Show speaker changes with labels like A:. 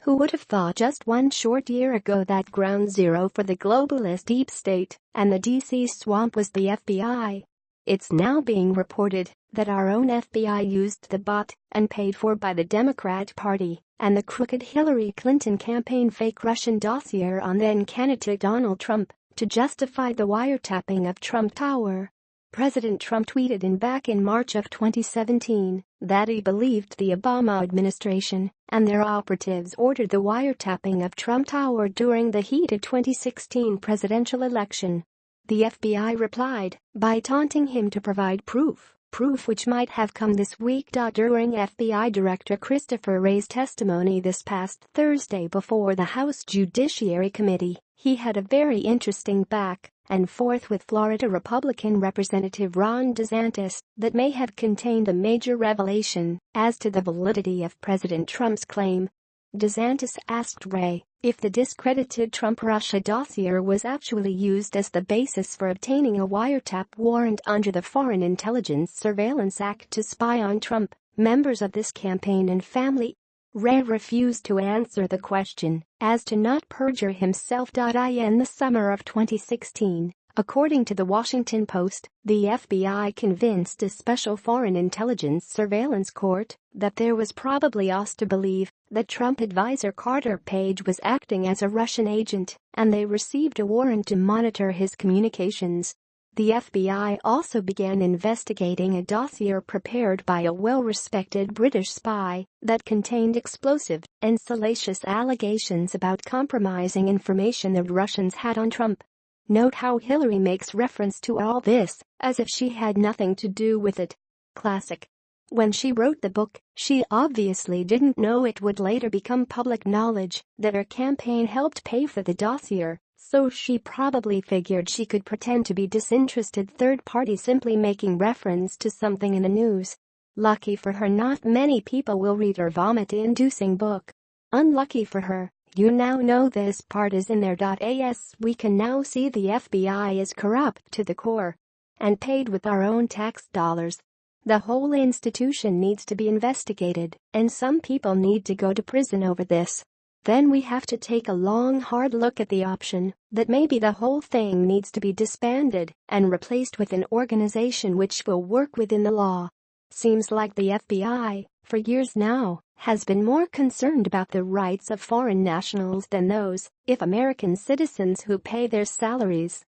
A: Who would have thought just one short year ago that ground zero for the globalist deep state and the DC swamp was the FBI? It's now being reported that our own FBI used the bot and paid for by the Democrat Party and the crooked Hillary Clinton campaign fake Russian Dossier on then-candidate Donald Trump to justify the wiretapping of Trump Tower. President Trump tweeted back in March of 2017 that he believed the Obama administration and their operatives ordered the wiretapping of Trump Tower during the heated 2016 presidential election. The FBI replied by taunting him to provide proof which might have come this week. During FBI Director Christopher Wray's testimony this past Thursday before the House Judiciary Committee, he had a very interesting back and forth with Florida Republican Representative Ron DeSantis that may have contained a major revelation as to the validity of President Trump's claim. DeSantis asked Wray if the discredited Trump-Russia dossier was actually used as the basis for obtaining a wiretap warrant under the Foreign Intelligence Surveillance Act to spy on Trump, members of this campaign and family. Wray refused to answer the question as to not perjure himself. In the summer of 2016, according to the Washington Post, the FBI convinced a special foreign intelligence surveillance court that there was probably cause to believe that Trump advisor Carter Page was acting as a Russian agent, and they received a warrant to monitor his communications. The FBI also began investigating a dossier prepared by a well-respected British spy that contained explosive and salacious allegations about compromising information that Russians had on Trump. Note how Hillary makes reference to all this as if she had nothing to do with it. Classic. When she wrote the book, she obviously didn't know it would later become public knowledge that her campaign helped pay for the dossier, so she probably figured she could pretend to be disinterested third party simply making reference to something in the news. Lucky for her, not many people will read her vomit-inducing book. Unlucky for her, you now know this part is in there. As we can now see, the FBI is corrupt to the core and paid with our own tax dollars. The whole institution needs to be investigated, and some people need to go to prison over this. Then we have to take a long, hard look at the option that maybe the whole thing needs to be disbanded and replaced with an organization which will work within the law. Seems like the FBI, for years now, has been more concerned about the rights of foreign nationals than those of American citizens who pay their salaries.